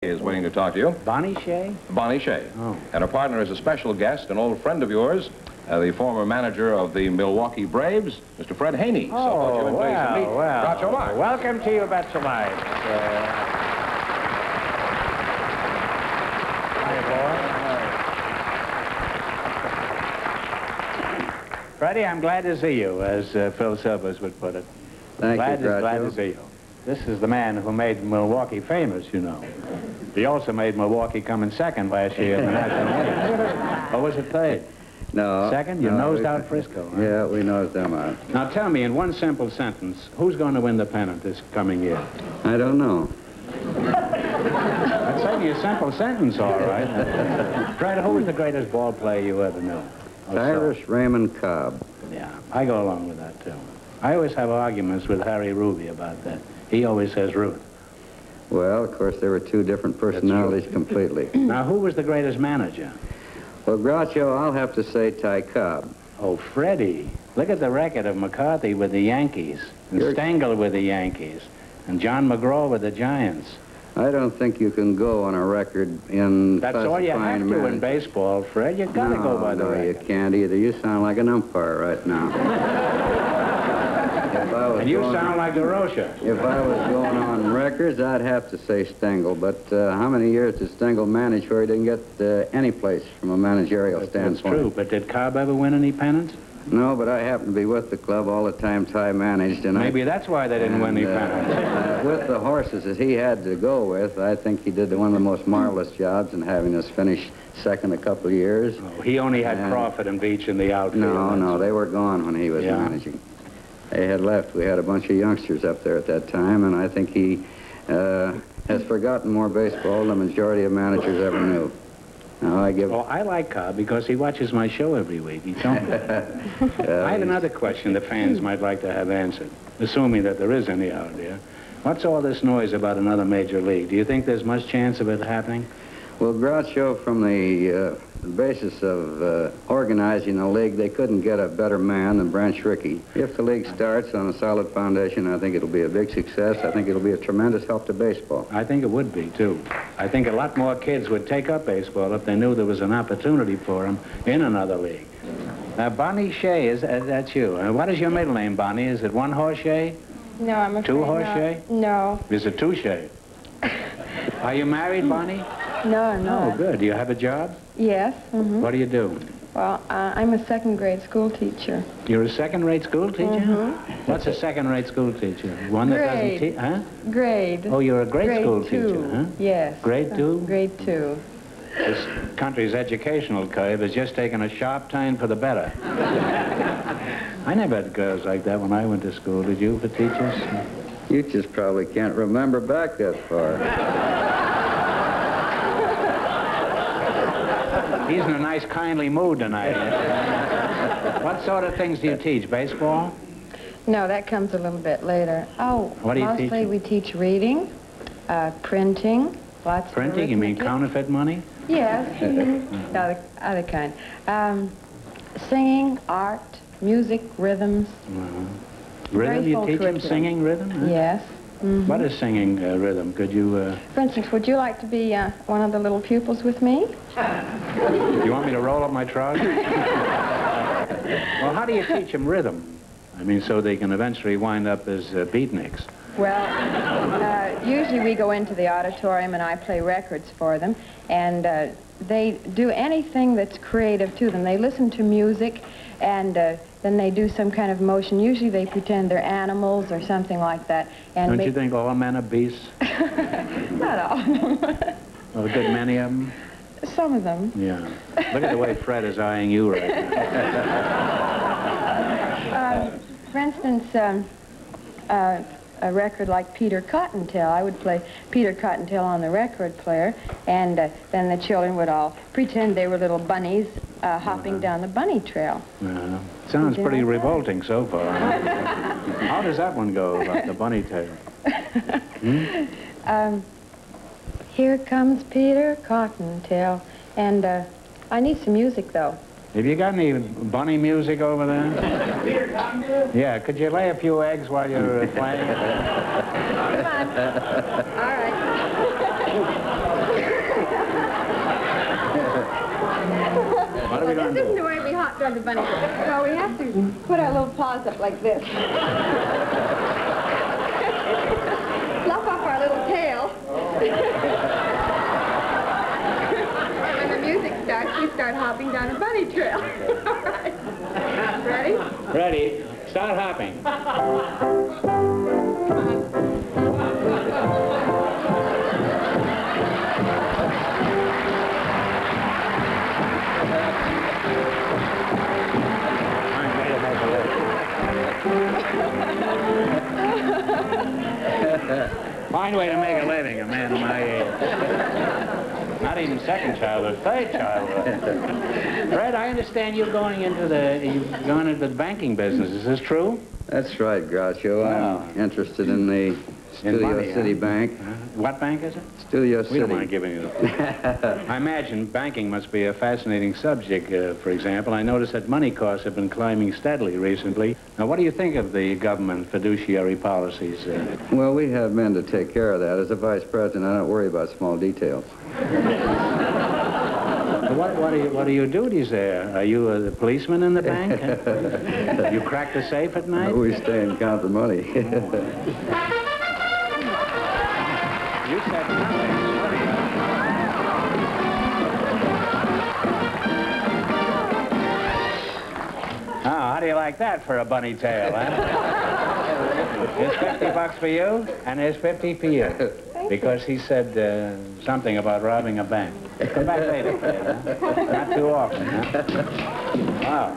Is waiting to talk to you. Bonnie Shea? Bonnie Shea. Oh. And her partner is a special guest, an old friend of yours, the former manager of the Milwaukee Braves, Mr. Fred Haney. Oh, so well. Groucho Marx. Welcome to you, Betcha Mike. Freddie, I'm glad to see you, as Phil Silvers would put it. Thank you, Groucho. Glad to see you. This is the man who made Milwaukee famous, you know. He also made Milwaukee come in second last year in the National League. Or was it third? No. Second? You nosed out Frisco. Huh? Yeah, we nosed them out. Now tell me, in one simple sentence, who's going to win the pennant this coming year? I don't know. That's certainly a simple sentence, all right. Fred, who was the greatest ball player you ever knew? Cyrus Raymond Cobb. Yeah, I go along with that, too. I always have arguments with Harry Ruby about that. He always says Ruth. Well, of course, there were two different personalities completely. Now, who was the greatest manager? Well, Groucho, I'll have to say Ty Cobb. Oh, Freddie. Look at the record of McCarthy with the Yankees, and Stengel with the Yankees, and John McGraw with the Giants. I don't think you can go on a record in That's all you have to in baseball, Fred. You gotta go by the record. No, you can't either. You sound like an umpire right now. And you sound like Groucho. If I was going on records, I'd have to say Stengel. But how many years did Stengel manage where he didn't get any place from a managerial standpoint? That's true, but did Cobb ever win any pennants? No, but I happened to be with the club all the time Ty managed. And maybe that's why they didn't win any pennants. With the horses that he had to go with, I think he did one of the most marvelous jobs in having us finish second a couple of years. Oh, he only had Crawford and Beach in the outfield. No, they were gone when he was managing. They had left. We had a bunch of youngsters up there at that time, and I think he has forgotten more baseball than the majority of managers ever knew. Now, I like Cobb because he watches my show every week. He told me. I have another question the fans might like to have answered, assuming that there is any out there. What's all this noise about another major league? Do you think there's much chance of it happening? Well, Groucho, from the basis of organizing a league, they couldn't get a better man than Branch Rickey. If the league starts on a solid foundation, I think it'll be a big success. I think it'll be a tremendous help to baseball. I think it would be, too. I think a lot more kids would take up baseball if they knew there was an opportunity for them in another league. Now, Bonnie Shea, that's you. What is your middle name, Bonnie? Is it one horse Shea? No, I'm afraid Two horse Shea? No. Is it two Shea? Are you married, Bonnie? No, I'm not. Oh, good. Do you have a job? Yes. Mm-hmm. What do you do? Well, I'm a second-grade school teacher. You're a second-rate school teacher? Mm-hmm. What's a second-rate school teacher? One that doesn't teach, huh? Grade. Oh, you're a grade school two. Teacher, huh? Yes. Grade 2? Grade 2. This country's educational curve has just taken a sharp turn for the better. I never had girls like that when I went to school. Did you, for teachers? You just probably can't remember back that far. He's in a nice, kindly mood tonight. What sort of things do you teach? Baseball? No, that comes a little bit later. Oh, what do you teach? Mostly we teach reading, printing, lots Printing? of You mean counterfeit money? Yes, other kind. Singing, art, music, rhythms. Rhythm? You teach them singing rhythm? Huh? Yes. Mm-hmm. What is singing rhythm? Could you... For instance, would you like to be one of the little pupils with me? You want me to roll up my trousers? Well, how do you teach them rhythm? I mean, so they can eventually wind up as beatniks. Well, usually we go into the auditorium and I play records for them, and they do anything that's creative to them. They listen to music, and then they do some kind of motion. Usually they pretend they're animals or something like that. And don't you think all men are beasts? Not all of them. Well, a good many of them? Some of them. Yeah. Look at the way Fred is eyeing you right now. For instance, a record like Peter Cottontail. I would play Peter Cottontail on the record player, and then the children would all pretend they were little bunnies hopping down the bunny trail. Sounds pretty revolting so far. How does that one go, about the bunny tail? Here comes Peter Cottontail, and I need some music, though. Have you got any bunny music over there? Yeah, could you lay a few eggs while you're playing? Come on. All right. toward the bunny. Well, we have to put our little paws up like this. Fluff up our little tail. And when the music starts, we start hopping down a bunny trail. All right. Ready? Ready. Start hopping. Fine way to make a living, a man of my age. Not even second childhood, third childhood. Fred, I understand you're going into the banking business. Is this true? That's right, Groucho. Wow. I'm interested in the Studio money, City huh? Bank. What bank is it? Studio We City. don't mind giving you the... I imagine banking must be a fascinating subject. For example, I noticed that money costs have been climbing steadily recently. Now, what do you think of the government fiduciary policies? Well, we have men to take care of that. As a vice president, I don't worry about small details. What are your duties there? Are you a policeman in the bank? You crack the safe at night? We stay and count the money. You said nothing. Oh, how do you like that for a bunny tail, huh? Here's $50 for you, and there's 50 for you. Because he said something about robbing a bank. Come back later, Fred, huh? Not too often, huh? Wow.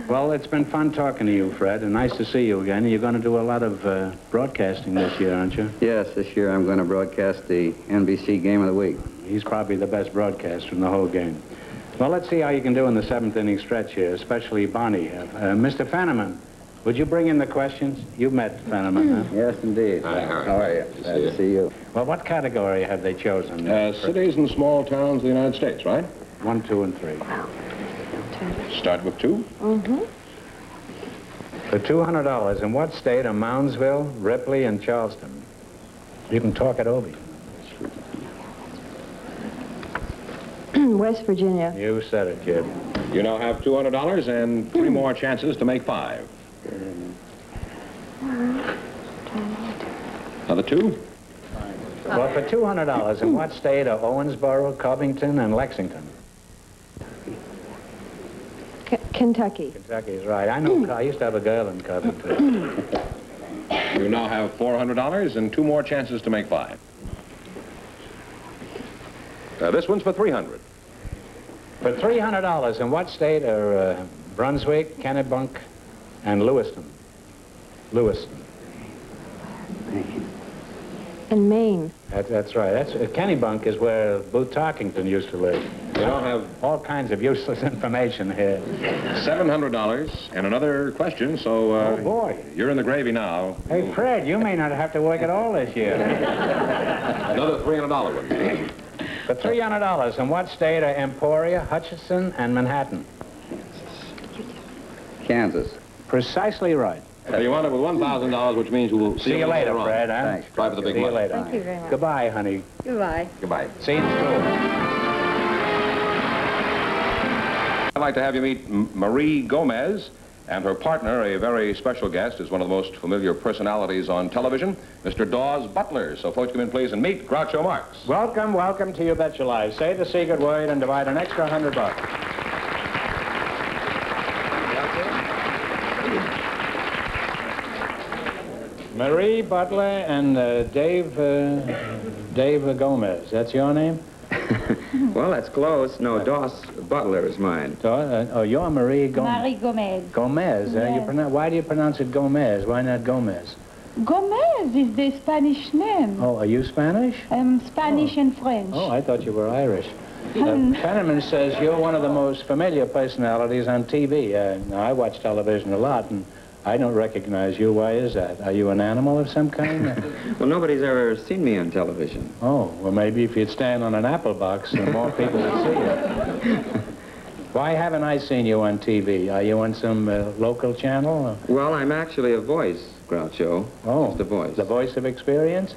Well, it's been fun talking to you, Fred, and nice to see you again. You're going to do a lot of broadcasting this year, aren't you? Yes, this year I'm going to broadcast the NBC Game of the Week. He's probably the best broadcaster in the whole game. Well, let's see how you can do in the seventh inning stretch here, especially Bonnie. Mr. Fenneman, would you bring in the questions? You met Fenneman, huh? Yes, indeed. Hi, How are you? Glad to see you. Well, what category have they chosen? Cities and small towns of the United States, right? 1, 2, and 3. Start with 2. Mm-hmm. For $200, in what state are Moundsville, Ripley, and Charleston? You can talk it over. West Virginia. You said it, kid. You now have $200 and 3 more chances to make 5. Another 2. Well, for $200, in what state are Owensboro, Covington, and Lexington? Kentucky. Kentucky's right. I know. I used to have a girl in Covington. You now have $400 and 2 more chances to make 5. This one's for $300. For $300, in what state are Brunswick, Kennebunk, and Lewiston? Lewiston. In Maine. That's right. Kennebunk is where Booth Tarkington used to live. You now have All kinds of useless information here. $700 and another question, so Oh, boy. you're in the gravy now. Hey, Fred, you may not have to work at all this year. Another $300 one. For $300, in what state are Emporia, Hutchinson, and Manhattan? Kansas. Precisely right. You wound up with $1,000, which means we'll See you later, Fred, huh? Thanks. Try for the big See you one. later. Thank you very much. Goodbye, honey. Goodbye. Goodbye. See you in school. I'd like to have you meet Marie Gomez and her partner, a very special guest, is one of the most familiar personalities on television, Mr. Daws Butler. So folks, come in, please, and meet Groucho Marx. Welcome, welcome to You Bet Your Life. Say the secret word and divide an extra $100. Marie Butler and Dave Gomez. That's your name? Well, that's close. No, Daws Butler is mine. Oh, you're Marie Gomez. Marie Gomez. Gomez. Yes. Why do you pronounce it Gomez? Why not Gomez? Gomez is the Spanish name. Oh, are you Spanish? Spanish and French. Oh, I thought you were Irish. Fenneman says you're one of the most familiar personalities on TV. Now, I watch television a lot, and I don't recognize you. Why is that? Are you an animal of some kind? Well, nobody's ever seen me on television. Oh, well, maybe if you'd stand on an apple box, more people would see you. Why haven't I seen you on TV? Are you on some local channel? Well, I'm actually a voice, Groucho. Oh, Just a voice. The voice of experience?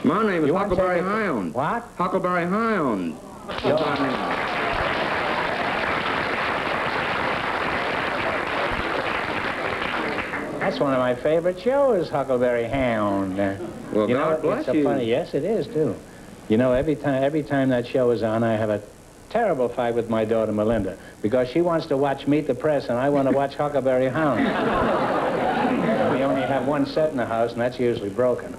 My name is You want to Huckleberry take a- Hound. What? Huckleberry Hound. That's my name. That's one of my favorite shows, Huckleberry Hound. Well, you know, God bless it's so you. funny. Yes, it is, too. You know, every time that show is on, I have a terrible fight with my daughter, Melinda, because she wants to watch Meet the Press, and I want to watch Huckleberry Hound. We only have one set in the house, and that's usually broken.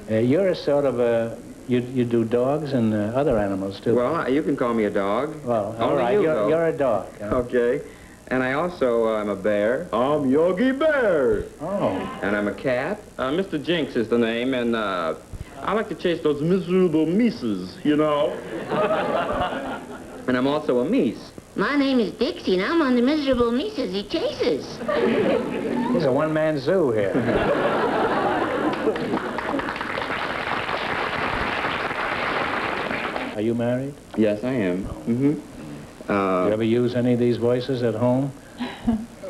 You're a sort of a... You do dogs and other animals, too. Well, you can call me a dog. Well, all Only right, you, though. you're a dog. Okay. And I also am a bear. I'm Yogi Bear. Oh. And I'm a cat. Mr. Jinx is the name, and I like to chase those miserable mices, you know. And I'm also a meese. My name is Dixie, and I'm on the miserable Mises he chases. There's a one-man zoo here. Are you married? Yes, I am. You ever use any of these voices at home?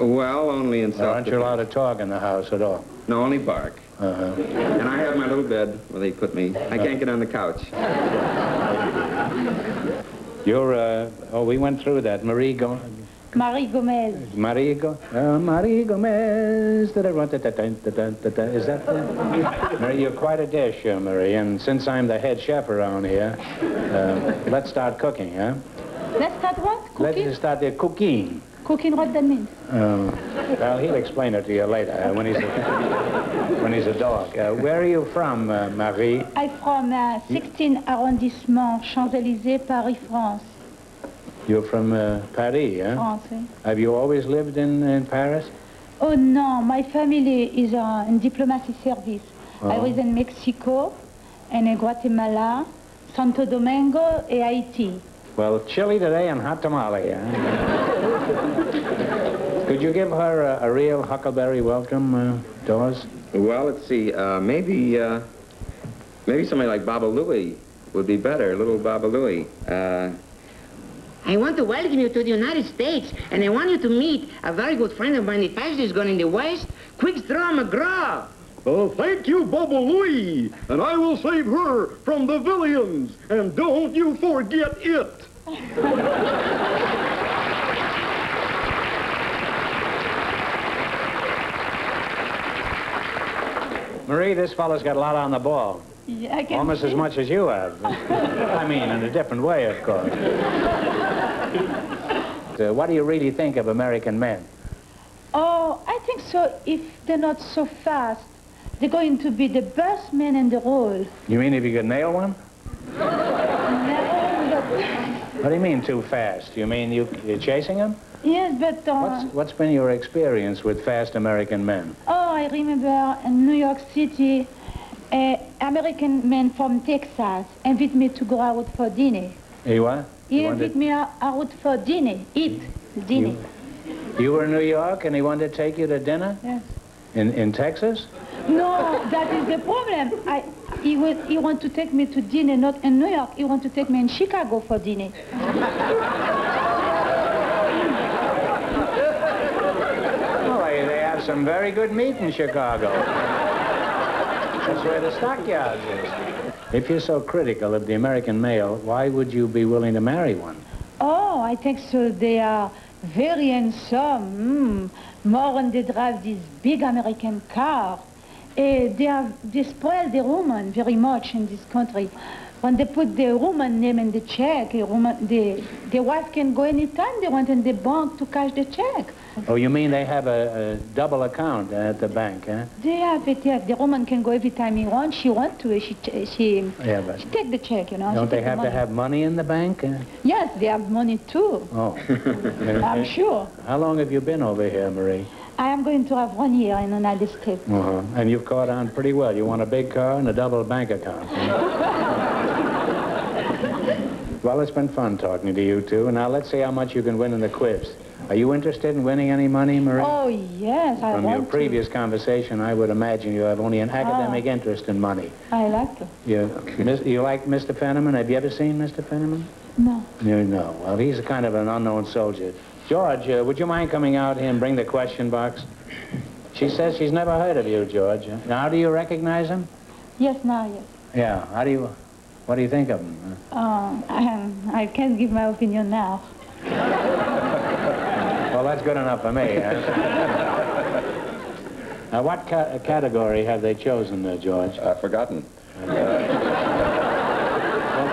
Well, only in Or aren't you allowed to talk in the house at all? No, only bark. Uh-huh. And I have my little bed where they put me. I can't get on the couch. You're, oh, we went through that. Marie Gomez. Marie Gomez. Marie Gomez. Is that Marie, you're quite a dish, Marie. And since I'm the head chef around here, let's start cooking, huh? Let's start what? Cooking? Let's start the cooking. Cooking, what that means? Well, he'll explain it to you later when he's a dog. Where are you from, Marie? I'm from 16 arrondissement, Champs-Élysées, Paris, France. You're from Paris, huh? France, oui. Have you always lived in Paris? Oh no, my family is in diplomacy service. I Oh. was in Mexico, and in Guatemala, Santo Domingo, and Haiti. Well, chili today and hot tamale, huh? Could you give her a real Huckleberry welcome, Daws? Well, let's see. Maybe somebody like Baba Louie would be better. Little Baba Louie. I want to welcome you to the United States, and I want you to meet a very good friend of mine. The fastest is going in the West, Quickstraw McGraw. Oh, thank you, Baba Louie. And I will save her from the villains. And don't you forget it. Marie, this fellow's got a lot on the ball. Yeah, I can Almost see. as much as you have. I mean, in a different way, of course. What do you really think of American men? Oh, I think so. If they're not so fast, they're going to be the best men in the world. You mean if you could nail one? No, but... What do you mean too fast? You mean you're chasing them? Yes, but... What's been your experience with fast American men? Oh, I remember in New York City, American men from Texas invite me to go out for dinner. You what? He invited me out for dinner, eat dinner. You were in New York and he wanted to take you to dinner? Yes. In Texas? No, that is the problem. He want to take me to dinner, not in New York. He want to take me in Chicago for dinner. Oh, they have some very good meat in Chicago. That's where the stockyards is. If you're so critical of the American male, why would you be willing to marry one? Oh, I think so. They are very handsome. More when they drive this big American car. They spoil the woman very much in this country. When they put the woman name in the check, the wife can go anytime they want in the bank to cash the check. Oh, you mean they have a double account at the bank, huh? They have it, yes. The woman can go every time he wants. She wants to. She take the check, you know. Don't She they take the have to money. have money in the bank? Yes, they have money too. Oh. I'm sure. How long have you been over here, Marie? I am going to have 1 year in the United States. Uh-huh. And you've caught on pretty well. You want a big car and a double bank account. Well, it's been fun talking to you two. Now, let's see how much you can win in the quiz. Are you interested in winning any money, Marie? Oh, yes, I From want your previous conversation, I would imagine you have only an academic interest in money. I like it. You like Mr. Fenneman? Have you ever seen Mr. Fenneman? No. No. Well, he's a kind of an unknown soldier. George, would you mind coming out here and bring the question box? She says she's never heard of you, George. Now, do you recognize him? Yes, now, yes. Yeah. What do you think of him? I can't give my opinion now. Well, that's good enough for me. Now, what category have they chosen, George? I've forgotten. Well,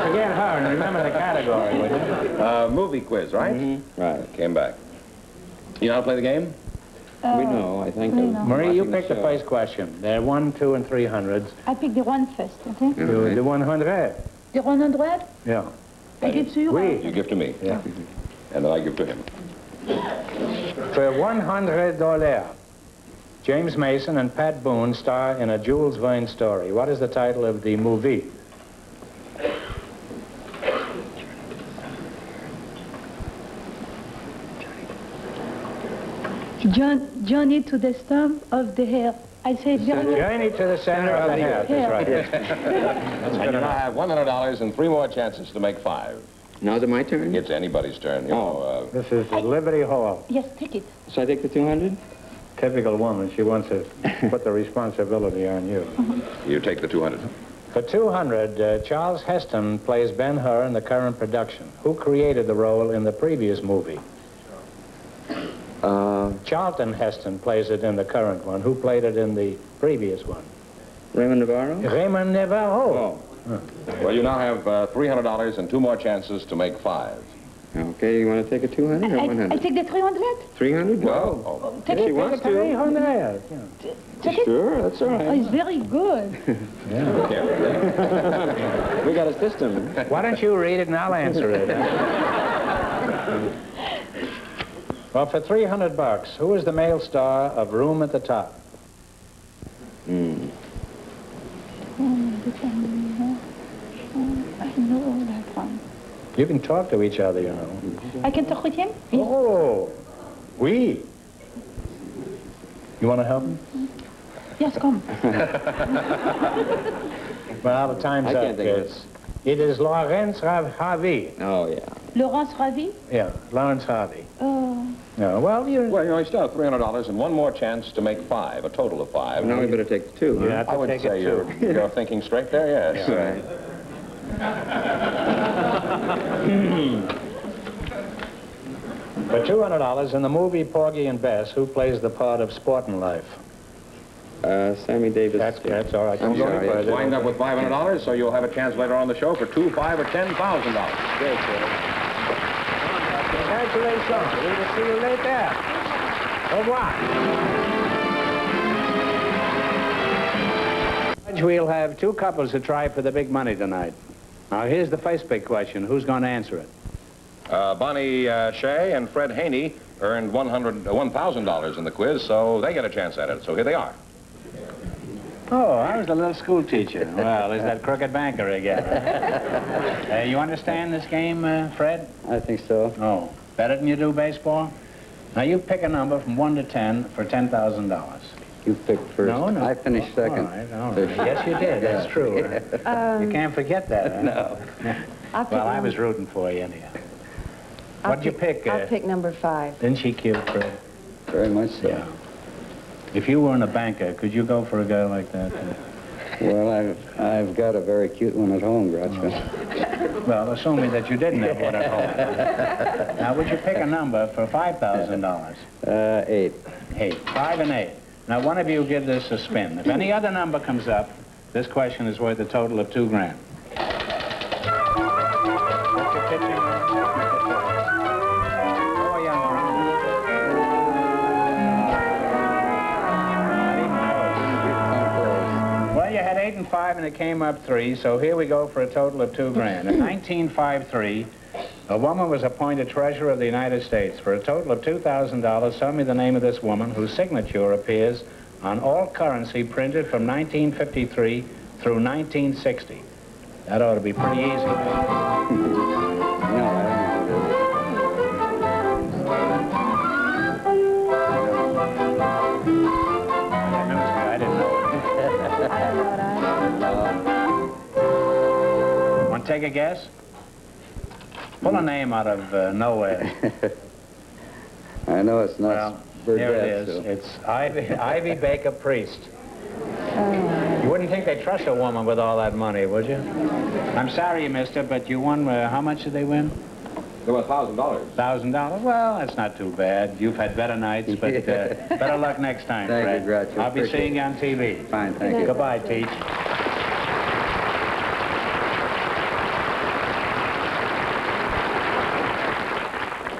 forget her and remember the category, would you? Movie quiz, right? Mm-hmm. Right. Came back. You know how to play the game? We know, I think. we know. Marie, you pick the show. first question. There are 1, 2, and 300s. I pick the one first, okay? You, the 100. The 100? Yeah. I give to you? Oui. You give to me. Yeah. And then I give to him. For $100, James Mason and Pat Boone star in a Jules Verne story. What is the title of the movie? Journey to the stem of the hair. I say Journey to the center of the hair. That's right. That's And good you now enough. have $100 and 3 more chances to make 5. Now is it my turn? It's anybody's turn. You know, This is Liberty Hall. Yes, take it. So I take the 200? Typical woman. She wants to put the responsibility on you. you take the 200. For 200, Charles Heston plays Ben-Hur in the current production. Who created the role in the previous movie? Charlton Heston plays it in the current one. Who played it in the previous one? Raymond Navarro? Raymond Navarro. Oh. Well, you now have $300 and 2 more chances to make 5. Okay, you want to take a 200 or 100? I take the 300? 300? Well, No. Take She it. wants to. 300. Yeah. Take it. Sure, that's all Oh, right. it's very good. We got a system. Why don't you read it and I'll answer it? Well, for $300, who is the male star of Room at the Top? I know that one. You can talk to each other, you know. I can talk with him? Oh, oui. You want to help him? Yes, come. Well, the time's I up, can't think of kids. It is Lawrence Harvey. Oh, yeah. Laurence Ravi? Yeah, Lawrence Harvey. Oh. No, well, you still have $300 and 1 more chance to make 5, a total of 5. Now we better take the 2, You huh? have to I would take say it too. you're thinking straight there, yes. Right. For $200, in the movie Porgy and Bess, who plays the part of Sportin' Life? Sammy Davis. That's all right. I'm Don't go sorry, any it's further. Wind up with $500, so you'll have a chance later on the show for $2,000, $5,000, or $10,000. Great, sir. Congratulations. We will see you later. Au revoir. Judge, we'll have 2 couples to try for the big money tonight. Now, here's the first big question. Who's going to answer it? Bonnie Shea and Fred Haney earned $1,000 in the quiz, so they get a chance at it. So here they are. Oh, I was a little school teacher. Well, there's that crooked banker again. You understand this game, Fred? I think so. Oh, better than you do baseball? Now, you pick a number from 1 to 10 for $10,000. You pick first. No, no. I finished second. All right. Yes, you did. That's true. You can't forget that, huh? No. I'll pick Well, I number- was rooting for you anyhow. I'll What'd you pick? I'll pick number 5. Isn't she cute, Fred? Very much so. Yeah. If you weren't a banker, could you go for a girl like that? Well, I've got a very cute one at home, Groucho. Well, assuming that you didn't have one at home. Now, would you pick a number for $5,000? 8. 8. 5 and 8. Now, one of you give this a spin. If any other number comes up, this question is worth a total of $2 grand. What's your pitching? Oh, young man. Well, you had 8 and 5, and it came up 3, so here we go for a total of $2 grand. In 1953, a woman was appointed Treasurer of the United States. For a total of $2,000, tell me the name of this woman whose signature appears on all currency printed from 1953 through 1960. That ought to be pretty easy. No, I don't I didn't know it. I don't know what I Want to take a guess? Pull a name out of nowhere. I know it's not Well, here it is. so. It's Ivy Baker Priest. You wouldn't think they'd trust a woman with all that money, would you? I'm sorry you missed it, but you won, how much did they win? Go $1,000. $1,000? Well, that's not too bad. You've had better nights, but better luck next time, Thank Fred. you, Groucho. I'll be Appreciate seeing you on TV. Fine, thank you. Goodbye, Teach.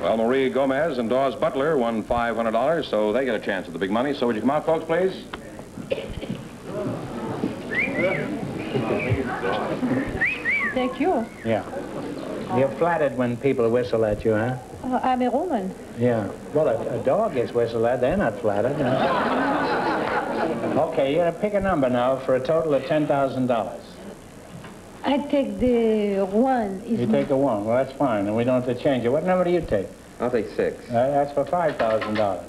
Well, Marie Gomez and Daws Butler won $500, so they get a chance at the big money. So would you come out, folks, please? Thank you. Yeah. You're flattered when people whistle at you, huh? I'm a woman. Yeah. Well, a dog gets whistled at. They're not flattered. Okay, you're going to pick a number now for a total of $10,000. I take the one. You take a 1. Well, that's fine, and we don't have to change it. What number do you take? I'll take 6. That's for $5,000.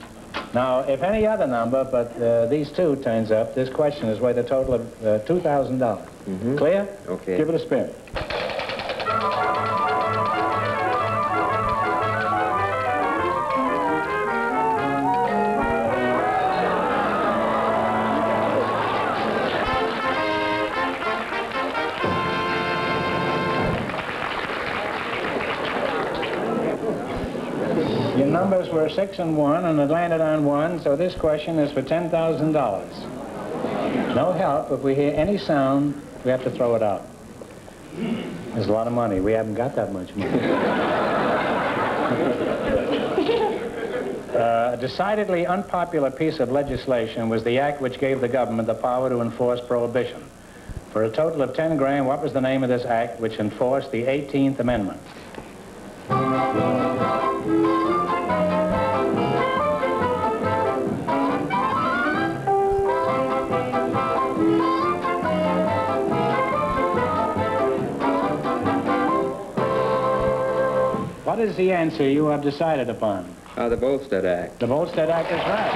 Now, if any other number but these two turns up, this question is worth a total of $2,000. Clear? Okay. Give it a spin. Your numbers were 6 and 1, and it landed on 1, so this question is for $10,000. No help. If we hear any sound, we have to throw it out. There's a lot of money. We haven't got that much money. A decidedly unpopular piece of legislation was the act which gave the government the power to enforce prohibition. For a total of 10 grand, what was the name of this act which enforced the 18th Amendment? What is the answer you have decided upon? The Volstead Act. The Volstead Act is right.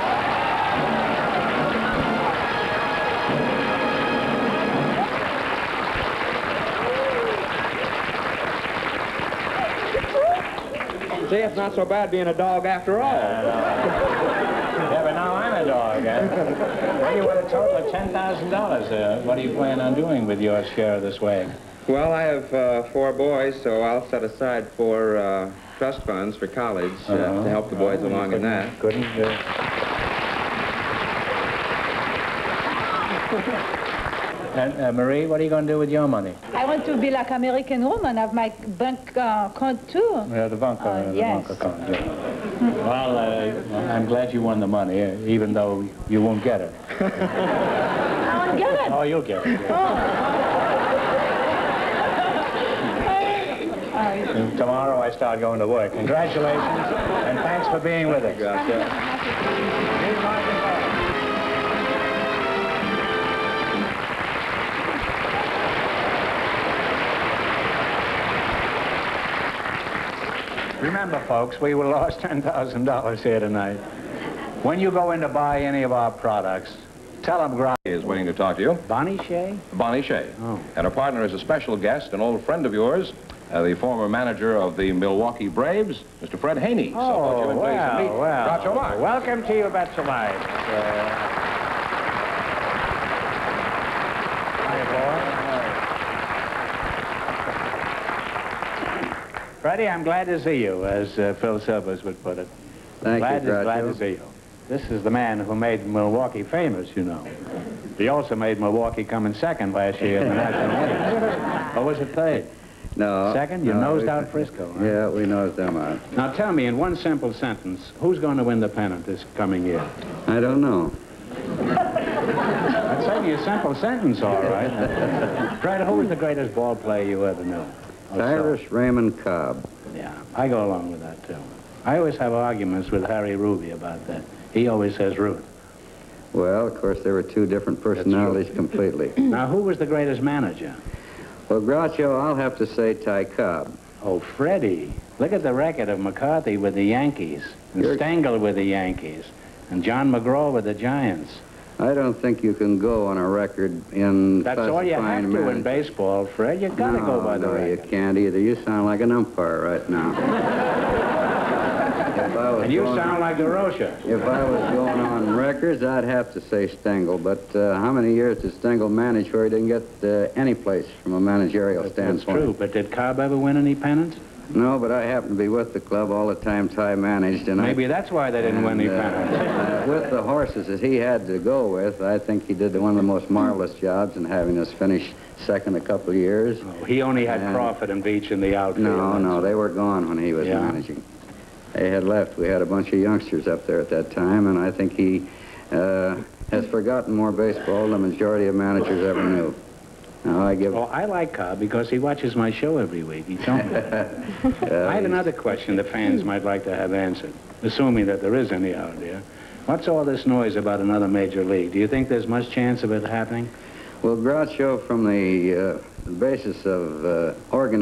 See, it's not so bad being a dog after all. Yeah, but now I'm a dog. Well, you won a total of $10,000. What do you plan on doing with your share of this wag? Well, I have 4 boys, so I'll set aside 4 trust funds for college to help the boys along in that. Couldn't And Marie, what are you going to do with your money? I want to be like American woman, have my bank account too. Yeah, the bank yes. account. Yeah. Well, I'm glad you won the money, even though you won't get it. I won't get it. Oh, you'll get it. Yeah. And tomorrow I start going to work. Congratulations, and thanks for being with us. Remember, folks, we were lost $10,000 here tonight. When you go in to buy any of our products, tell them Groucho is waiting to talk to you. Bonnie Shea? Bonnie Shea. Oh. And her partner is a special guest, an old friend of yours, the former manager of the Milwaukee Braves, Mr. Fred Haney. So won't you please meet Groucho Marx. Welcome to you, Bet Your Life. Freddie, I'm glad to see you, as Phil Silvers would put it. Thank you, Groucho. Glad to see you. This is the man who made Milwaukee famous, you know. He also made Milwaukee come in second last year in the National League. Or was it third? No. Second? You nosed out Frisco. Huh? Yeah, we nosed them out. Now tell me, in one simple sentence, who's going to win the pennant this coming year? I don't know. That's certainly a simple sentence, all right. Fred, who was the greatest ball player you ever knew? Cyrus Raymond Cobb. Yeah, I go along with that, too. I always have arguments with Harry Ruby about that. He always says Ruth. Well, of course, there were 2 different personalities completely. Now, who was the greatest manager? Well, Groucho, I'll have to say Ty Cobb. Oh, Freddie. Look at the record of McCarthy with the Yankees, and Stengel with the Yankees, and John McGraw with the Giants. I don't think you can go on a record in That's all you have to in baseball, Fred. You gotta go by the record. No, you can't either. You sound like an umpire right now. And you sound like Groucho. If I was going on records, I'd have to say Stengel. But how many years did Stengel manage where he didn't get any place from a managerial standpoint? That's true, but did Cobb ever win any pennants? No, but I happened to be with the club all the time Ty managed, and Maybe that's why they didn't win any pennants. with the horses that he had to go with, I think he did one of the most marvelous jobs in having us finish second a couple of years. Oh, he only had Crawford and Beach in the outfield. No, they were gone when he was managing. They had left. We had a bunch of youngsters up there at that time, and I think he has forgotten more baseball than the majority of managers ever knew. Now, I like Cobb because he watches my show every week. He told me. I had another question the fans might like to have answered, assuming that there is any out there. What's all this noise about another major league? Do you think there's much chance of it happening? Well, Groucho, from the basis of organizing